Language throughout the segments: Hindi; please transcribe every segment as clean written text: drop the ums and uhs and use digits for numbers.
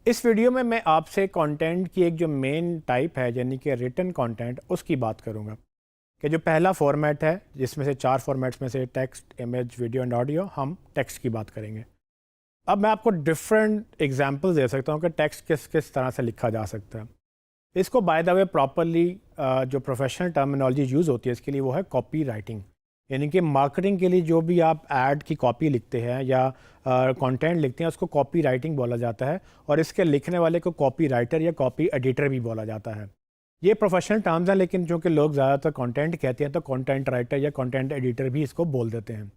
इस वीडियो में मैं आपसे कंटेंट की एक जो मेन टाइप है यानी कि रिटन कंटेंट उसकी बात करूंगा कि जो पहला फॉर्मेट है जिसमें से 4 फॉर्मेट्स में से text, image, video and audio, हम टेक्स्ट की बात करेंगे। अब मैं आपको डिफरेंट एग्जांपल्स दे सकता हूं कि टेक्स्ट किस किस तरह से लिखा जा सकता है। इसको बाय द वे प्रॉपरली जो प्रोफेशनल टर्मिनोलॉजी यूज़ होती है इसके लिए वो है कॉपी राइटिंग। यानी कि मार्केटिंग के लिए जो भी आप ऐड की कॉपी लिखते हैं या कंटेंट लिखते हैं उसको कॉपी राइटिंग बोला जाता है, और इसके लिखने वाले को कॉपी राइटर या कॉपी एडिटर भी बोला जाता है। ये प्रोफेशनल टर्म्स हैं, लेकिन जो कि लोग ज़्यादातर कंटेंट कहते हैं तो कंटेंट राइटर या कंटेंट एडिटर भी इसको बोल देते हैं।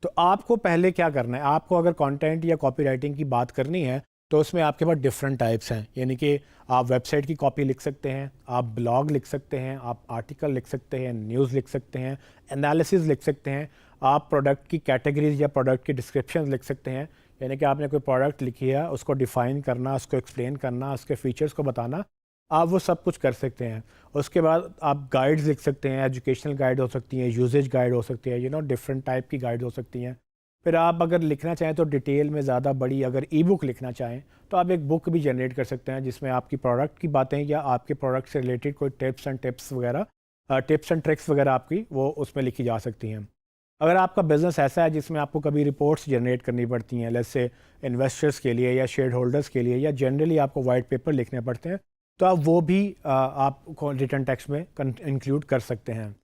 तो आपको पहले क्या करना है, आपको अगर कंटेंट या कॉपी राइटिंग की बात करनी है तो उसमें आपके पास डिफरेंट टाइप्स हैं। यानी कि आप वेबसाइट की कॉपी लिख सकते हैं, आप ब्लॉग लिख सकते हैं, आप आर्टिकल लिख सकते हैं, न्यूज़ लिख सकते हैं, एनालिसिस लिख सकते हैं, आप प्रोडक्ट की कैटेगरीज या प्रोडक्ट की डिस्क्रिप्शन लिख सकते हैं। यानी कि आपने कोई प्रोडक्ट लिखी है उसको डिफ़ाइन करना, उसको एक्सप्लेन करना, उसके फीचर्स को बताना, आप वो सब कुछ कर सकते हैं। उसके बाद आप गाइड्स लिख सकते हैं, एजुकेशनल गाइड हो सकती हैं, यूजेज गाइड हो सकती है, डिफरेंट टाइप की गाइड हो सकती हैं। फिर आप अगर लिखना चाहें तो डिटेल में ज़्यादा बड़ी अगर ई बुक लिखना चाहें तो आप एक बुक भी जनरेट कर सकते हैं जिसमें आपकी प्रोडक्ट की बातें या आपके प्रोडक्ट से रिलेटेड कोई टिप्स एंड ट्रिक्स वगैरह आपकी वो उसमें लिखी जा सकती हैं। अगर आपका बिज़नेस ऐसा है जिसमें आपको कभी रिपोर्ट्स जनरेट करनी पड़ती हैं, जैसे से इन्वेस्टर्स के लिए या शेयर होल्डर्स के लिए, या जनरली आपको वाइट पेपर लिखने पड़ते हैं, तो आप वो भी आप रिटर्न टेक्स्ट में इंक्लूड कर सकते हैं।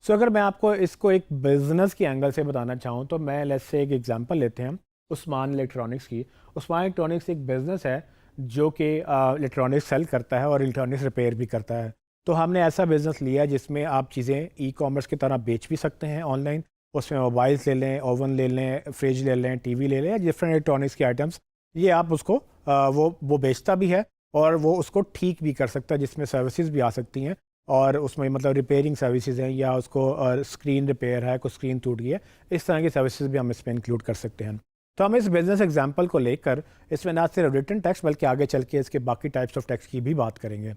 सो अगर मैं आपको इसको एक बिज़नेस के एंगल से बताना चाहूँ तो मैं लेट्स से एक एग्जांपल लेते हैं उस्मान इलेक्ट्रॉनिक्स की। उस्मान इलेक्ट्रॉनिक्स एक बिज़नेस है जो कि इलेक्ट्रॉनिक्स सेल करता है और इलेक्ट्रॉनिक्स रिपेयर भी करता है। तो हमने ऐसा बिज़नेस लिया है जिसमें आप चीज़ें ई कॉमर्स की तरह बेच भी सकते हैं ऑनलाइन। उसमें मोबाइल्स ले लें, ओवन ले लें, फ्रिज ले लें, टीवी ले लें, डिफरेंट इलेक्ट्रॉनिक्स के आइटम्स, ये आप उसको वो बेचता भी है और वो उसको ठीक भी कर सकता है, जिसमें सर्विसेज भी आ सकती हैं। और उसमें मतलब रिपेयरिंग सर्विसेज हैं या उसको स्क्रीन रिपेयर है, कोई स्क्रीन टूट गई है, इस तरह की सर्विसेज भी हम इसमें इंक्लूड कर सकते हैं। तो हम इस बिज़नेस एग्जांपल को लेकर इसमें ना सिर्फ रिटन टैक्स बल्कि आगे चल के इसके बाकी टाइप्स ऑफ टैक्स की भी बात करेंगे।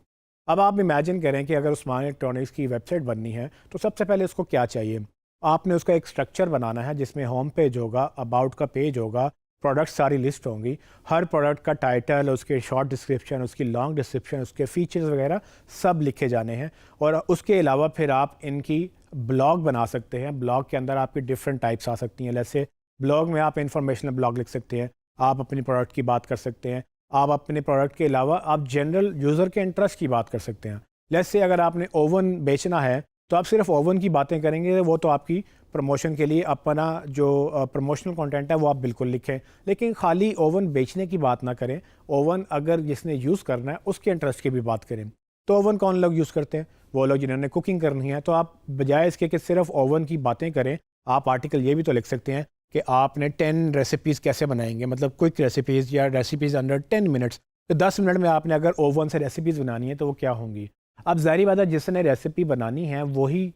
अब आप इमेजिन करें कि अगर उस्मान इलेक्ट्रॉनिक्स की वेबसाइट बननी है तो सबसे पहले उसको क्या चाहिए। आपने उसका एक स्ट्रक्चर बनाना है जिसमें होम पेज होगा, अबाउट का पेज होगा, प्रोडक्ट सारी लिस्ट होंगी, हर प्रोडक्ट का टाइटल, उसके शॉर्ट डिस्क्रिप्शन, उसकी लॉन्ग डिस्क्रिप्शन, उसके फीचर्स वगैरह सब लिखे जाने हैं। और उसके अलावा फिर आप इनकी ब्लॉग बना सकते हैं। ब्लॉग के अंदर आपकी डिफरेंट टाइप्स आ सकती हैं। जैसे ब्लॉग में आप इंफॉर्मेशनल ब्लॉग लिख सकते हैं, आप अपनी प्रोडक्ट की बात कर सकते हैं, आप अपने प्रोडक्ट के अलावा आप जनरल यूज़र के इंटरेस्ट की बात कर सकते हैं। जैसे अगर आपने ओवन बेचना है तो आप सिर्फ ओवन की बातें करेंगे, वो तो आपकी प्रमोशन के लिए अपना जो प्रमोशनल कंटेंट है वो आप बिल्कुल लिखें, लेकिन खाली ओवन बेचने की बात ना करें। ओवन अगर जिसने यूज़ करना है उसके इंटरेस्ट की भी बात करें। तो ओवन कौन लोग यूज़ करते हैं? वो लोग जिन्होंने कुकिंग करनी है। तो आप बजाय इसके कि सिर्फ ओवन की बातें करें, आप आर्टिकल ये भी तो लिख सकते हैं कि आपने 10 रेसिपीज़ कैसे बनाएंगे, मतलब क्विक रेसिपीज़ या रेसिपीज़ अंडर 10 मिनट्स। तो 10 मिनट में आपने अगर ओवन से रेसिपीज़ बनानी है तो वो क्या होंगी। अब ज़ाहिर बात है जिसने रेसिपी बनानी है वही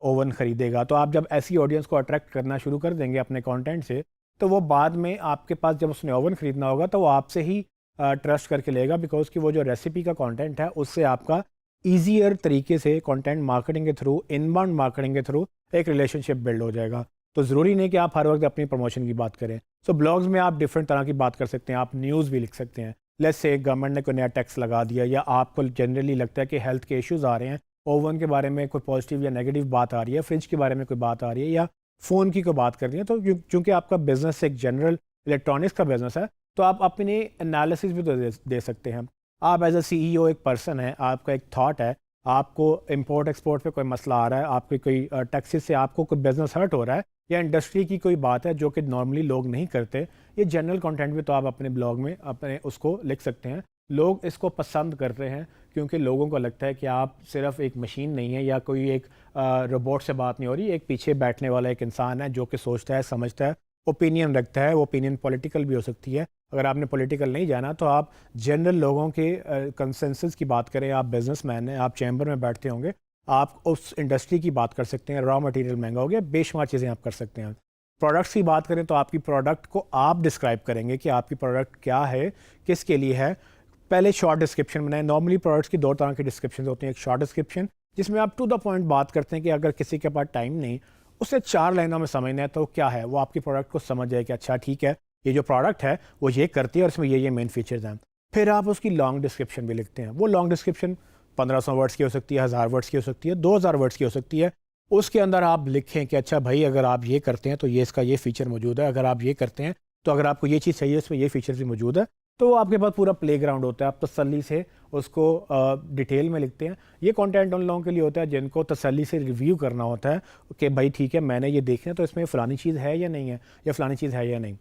ओवन ख़रीदेगा। तो आप जब ऐसी ऑडियंस को अट्रैक्ट करना शुरू कर देंगे अपने कंटेंट से, तो वो बाद में आपके पास जब उसने ओवन ख़रीदना होगा तो वो आपसे ही ट्रस्ट करके लेगा, बिकॉज कि वो जो रेसिपी का कंटेंट है उससे आपका ईजियर तरीके से कंटेंट मार्केटिंग के थ्रू, इनबाउंड मार्केटिंग के थ्रू एक रिलेशनशिप बिल्ड हो जाएगा। तो ज़रूरी नहीं कि आप हर वक्त अपनी प्रमोशन की बात करें। सो ब्लॉग्स में आप डिफरेंट तरह की बात कर सकते हैं, आप न्यूज़ भी लिख सकते हैं। लेट्स से गवर्नमेंट ने कोई नया टैक्स लगा दिया, या आपको जनरली लगता है कि हेल्थ के इश्यूज़ आ रहे हैं, ओवन के बारे में कोई पॉजिटिव या नेगेटिव बात आ रही है, फ्रिज के बारे में कोई बात आ रही है, या फ़ोन की कोई बात कर रही है। तो चूँकि आपका बिज़नेस एक जनरल इलेक्ट्रॉनिक्स का बिज़नेस है तो आप अपने एनालिसिस भी तो दे सकते हैं। आप एज अ CEO एक पर्सन है, आपका एक थॉट है, आपको इम्पोर्ट एक्सपोर्ट पे कोई मसला आ रहा है, आपकी कोई टैक्सेस से आपको कोई बिज़नेस हर्ट हो रहा है, या इंडस्ट्री की कोई बात है जो कि नॉर्मली लोग नहीं करते, ये जनरल कंटेंट भी तो आप अपने ब्लॉग में अपने उसको लिख सकते हैं। लोग इसको पसंद करते हैं क्योंकि लोगों को लगता है कि आप सिर्फ एक मशीन नहीं है या कोई एक रोबोट से बात नहीं हो रही, एक पीछे बैठने वाला एक इंसान है जो कि सोचता है, समझता है, ओपिनियन रखता है। वो ओपिनियन पॉलिटिकल भी हो सकती है। अगर आपने पॉलिटिकल नहीं जाना तो आप जनरल लोगों के कंसेंसस की बात करें। आप बिजनेसमैन हैं, आप चैम्बर में बैठते होंगे, आप उस इंडस्ट्री की बात कर सकते हैं। रॉ मटेरियल महंगा हो गया, बेशुमार चीज़ें आप कर सकते हैं। प्रोडक्ट्स की बात करें तो आपकी प्रोडक्ट को आप डिस्क्राइब करेंगे कि आपकी प्रोडक्ट क्या है, किसके लिए है। पहले शॉर्ट डिस्क्रिप्शन बनाएं। नॉर्मली प्रोडक्ट्स की 2 तरह की डिस्क्रिप्शन होती हैं। एक शॉर्ट डिस्क्रिप्शन जिसमें आप टू द पॉइंट बात करते हैं कि अगर किसी के पास टाइम नहीं, उसे 4 लाइनों में समझना है तो क्या है, वो आपकी प्रोडक्ट को समझ जाए कि अच्छा ठीक है, ये जो प्रोडक्ट है वो ये करती है और इसमें ये मेन फीचर्स हैं। फिर आप उसकी लॉन्ग डिस्क्रिप्शन भी लिखते हैं। वो लॉन्ग डिस्क्रिप्शन 1500 वर्ड्स की हो सकती है, 1000 वर्ड्स की हो सकती है, 2000 वर्ड्स की हो सकती है। उसके अंदर आप लिखें कि अच्छा भाई अगर आप ये करते हैं तो ये इसका ये फ़ीचर मौजूद है, अगर आप ये करते हैं तो अगर आपको ये चीज़ चाहिए इसमें ये फ़ीचर्स भी मौजूद है। तो आपके पास पूरा प्लेग्राउंड होता है, आप तसल्ली से उसको डिटेल में लिखते हैं। ये कंटेंट उन लोगों के लिए होता है जिनको तसल्ली से रिव्यू करना होता है कि भाई ठीक है मैंने ये देखना है तो इसमें फ़लानी चीज़ है या नहीं है, या फ़लानी चीज़ है या नहीं।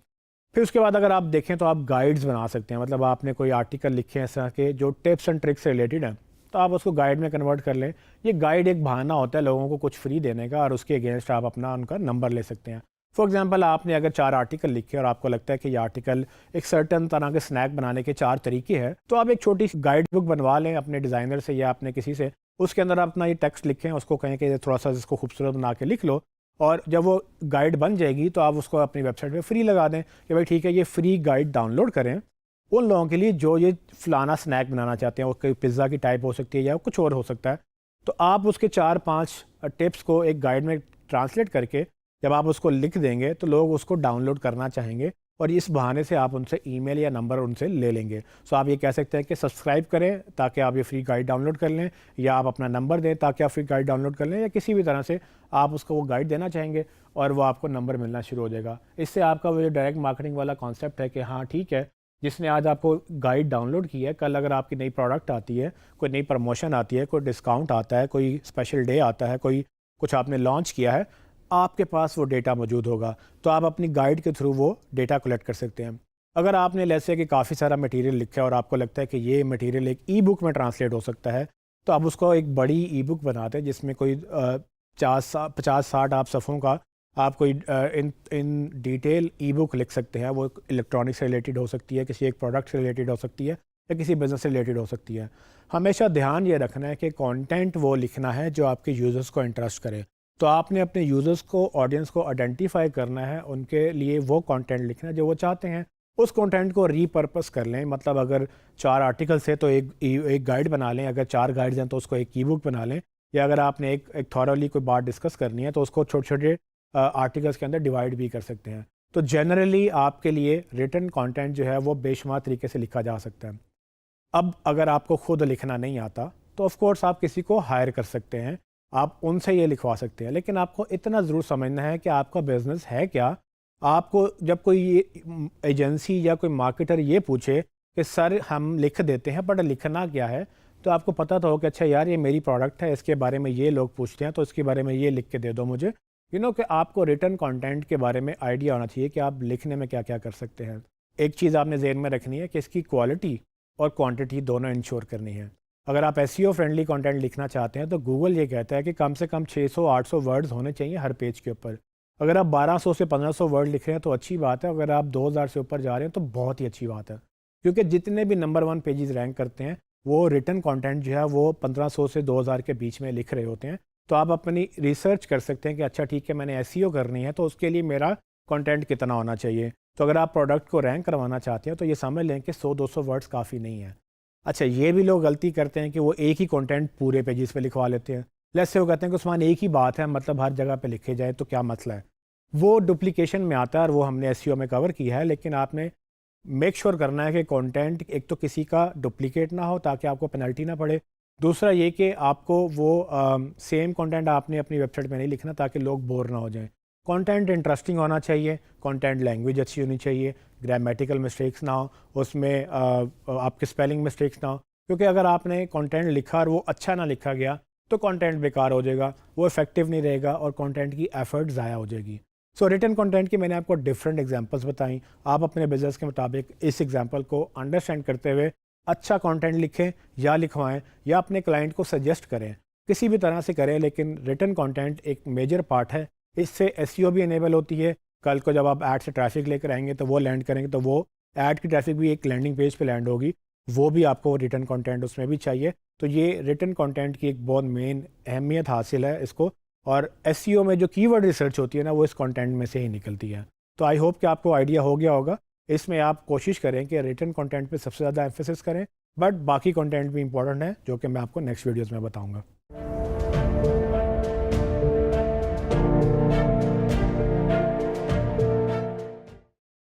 फिर उसके बाद अगर आप देखें तो आप गाइड्स बना सकते हैं, मतलब आपने कोई आर्टिकल लिखे हैं इस तरह के जो टिप्स एंड ट्रिक्स से रिलेटेड हैं, तो आप उसको गाइड में कन्वर्ट कर लें। ये गाइड एक बहाना होता है लोगों को कुछ फ्री देने का, और उसके अगेंस्ट आप अपना उनका नंबर ले सकते हैं। फॉर एग्जांपल आपने अगर 4 आर्टिकल लिखे और आपको लगता है कि ये आर्टिकल एक सर्टन तरह के स्नैक बनाने के 4 तरीके हैं, तो आप एक छोटी सी गाइड बुक बनवा लें अपने डिज़ाइनर से या अपने किसी से। उसके अंदर आप अपना ये टेक्स्ट लिखें, उसको कहें कि थोड़ा सा इसको खूबसूरत बना के लिख लो, और जब वो गाइड बन जाएगी तो आप उसको अपनी वेबसाइट पे फ्री लगा दें कि भाई ठीक है ये फ्री गाइड डाउनलोड करें उन लोगों के लिए जो ये फ़लाना स्नैक बनाना चाहते हैं। वो कोई पिज़्ज़ा की टाइप हो सकती है या कुछ और हो सकता है। तो आप उसके 4-5 टिप्स को एक गाइड में ट्रांसलेट करके जब आप उसको लिख देंगे तो लोग उसको डाउनलोड करना चाहेंगे, और इस बहाने से आप उनसे ईमेल या नंबर उनसे ले लेंगे। सो आप ये कह सकते हैं कि सब्सक्राइब करें ताकि आप ये फ्री गाइड डाउनलोड कर लें, या आप अपना नंबर दें ताकि आप फ्री गाइड डाउनलोड कर लें, या किसी भी तरह से आप उसको वो गाइड देना चाहेंगे और वो आपको नंबर मिलना शुरू हो जाएगा। इससे आपका वो जो डायरेक्ट मार्केटिंग वाला कॉन्सेप्ट है कि हाँ ठीक है, जिसने आज आपको गाइड डाउनलोड की है, कल अगर आपकी नई प्रोडक्ट आती है, कोई नई प्रमोशन आती है, कोई डिस्काउंट आता है, कोई स्पेशल डे आता है, कोई कुछ आपने लॉन्च किया है, आपके पास वो डेटा मौजूद होगा। तो आप अपनी गाइड के थ्रू वो डेटा कलेक्ट कर सकते हैं। अगर आपने जैसे कि काफ़ी सारा मटेरियल लिखा है और आपको लगता है कि ये मटेरियल एक ई बुक में ट्रांसलेट हो सकता है, तो आप उसको एक बड़ी ई बुक बनाते हैं जिसमें कोई 50-60 आप सफ़ों का आप कोई इन डिटेल ई बुक लिख सकते हैं। वो इलेक्ट्रॉनिक्स से रिलेटेड हो सकती है, किसी एक प्रोडक्ट से रिलेटेड हो सकती है, या किसी बिज़नेस से रिलेटेड हो सकती है। हमेशा ध्यान ये रखना है कि कंटेंट वो लिखना है जो आपके यूज़र्स को इंटरेस्ट करे। तो आपने अपने यूज़र्स को, ऑडियंस को आइडेंटिफाई करना है, उनके लिए वो कंटेंट लिखना है जो वो चाहते हैं। उस कंटेंट को रीपर्पस कर लें, मतलब अगर 4 आर्टिकल्स है तो एक गाइड बना लें, अगर 4 गाइड्स हैं तो उसको एक ई बुक बना लें, या अगर आपने एक थॉरली कोई बात डिस्कस करनी है तो उसको छोटे छोटे आर्टिकल्स के अंदर डिवाइड भी कर सकते हैं। तो जनरली आपके लिए रिटन कंटेंट जो है वो बेशुमार तरीके से लिखा जा सकता है। अब अगर आपको खुद लिखना नहीं आता तो ऑफ कोर्स आप किसी को हायर कर सकते हैं, आप उनसे ये लिखवा सकते हैं, लेकिन आपको इतना ज़रूर समझना है कि आपका बिज़नेस है क्या। आपको जब कोई एजेंसी या कोई मार्केटर ये पूछे कि सर हम लिख देते हैं बट लिखना क्या है, तो आपको पता तो हो कि अच्छा यार ये मेरी प्रोडक्ट है, इसके बारे में ये लोग पूछते हैं तो इसके बारे में ये लिख के दे दो मुझे। कि आपको रिटन कंटेंट के बारे में आइडिया होना चाहिए कि आप लिखने में क्या क्या कर सकते हैं। एक चीज़ आपने ज़हन में रखनी है कि इसकी क्वालिटी और क्वांटिटी दोनों इंश्योर करनी है। अगर आप एसईओ फ्रेंडली कंटेंट लिखना चाहते हैं तो गूगल ये कहता है कि कम से कम 600-800 वर्ड्स होने चाहिए हर पेज के ऊपर। अगर आप 1200 से 1500 वर्ड लिख रहे हैं तो अच्छी बात है, अगर आप 2000 से ऊपर जा रहे हैं तो बहुत ही अच्छी बात है, क्योंकि जितने भी नंबर 1 पेजेस रैंक करते हैं वो रिटन कंटेंट जो है वो 1500 से 2000 के बीच में लिख रहे होते हैं। तो आप अपनी रिसर्च कर सकते हैं कि अच्छा ठीक है मैंने एसईओ करनी है तो उसके लिए मेरा कंटेंट कितना होना चाहिए। तो अगर आप प्रोडक्ट को रैंक करवाना चाहते हैं तो ये समझ लें कि 100-200 वर्ड्स काफ़ी नहीं है। अच्छा ये भी लोग गलती करते हैं कि वो एक ही कंटेंट पूरे पेजेस पे लिखवा लेते हैं। लेट्स से वो कहते हैं कि उस्मान एक ही बात है, मतलब हर जगह पे लिखे जाए तो क्या मसला है। वो डुप्लीकेशन में आता है और वो हमने एसईओ में कवर किया है, लेकिन आपने मेक श्योर करना है कि कंटेंट एक तो किसी का डुप्लीकेट ना हो ताकि आपको पेनल्टी ना पड़े। दूसरा ये कि आपको वो सेम कंटेंट आपने अपनी वेबसाइट में नहीं लिखना ताकि लोग बोर ना हो जाएं। कंटेंट इंटरेस्टिंग होना चाहिए, कंटेंट लैंग्वेज अच्छी होनी चाहिए, ग्रामेटिकल मिस्टेक्स ना हो, उसमें आपके स्पेलिंग मिस्टेक्स ना हो, क्योंकि अगर आपने कंटेंट लिखा और वो अच्छा ना लिखा गया तो कंटेंट बेकार हो जाएगा, वो इफेक्टिव नहीं रहेगा और कंटेंट की एफर्ट ज़ाया हो जाएगी। सो रिटन कंटेंट की मैंने आपको डिफरेंट एग्जांपल्स बताई। आप अपने बिजनेस के मुताबिक इस एग्जांपल को अंडरस्टैंड करते हुए अच्छा कंटेंट लिखें या लिखवाएं या अपने क्लाइंट को सजेस्ट करें, किसी भी तरह से करें, लेकिन रिटन कंटेंट एक मेजर पार्ट है। इससे एसईओ भी इनेबल होती है। कल को जब आप ऐड से ट्रैफिक लेकर आएंगे तो वो लैंड करेंगे तो वो ऐड की ट्रैफिक भी एक लैंडिंग पेज पे लैंड होगी, वो भी आपको रिटन कंटेंट उसमें भी चाहिए। तो ये रिटन कंटेंट की एक बहुत मेन अहमियत हासिल है इसको, और एसईओ में जो कीवर्ड रिसर्च होती है ना वो इस कंटेंट में से ही निकलती है। तो आई होप कि आपको आइडिया हो गया होगा। इसमें आप कोशिश करें कि रिटन कंटेंट पे सबसे ज़्यादा एम्फेसिस करें, बट बाकी कंटेंट भी इंपॉर्टेंट है जो कि मैं आपको नेक्स्ट वीडियोज़ में बताऊँगा।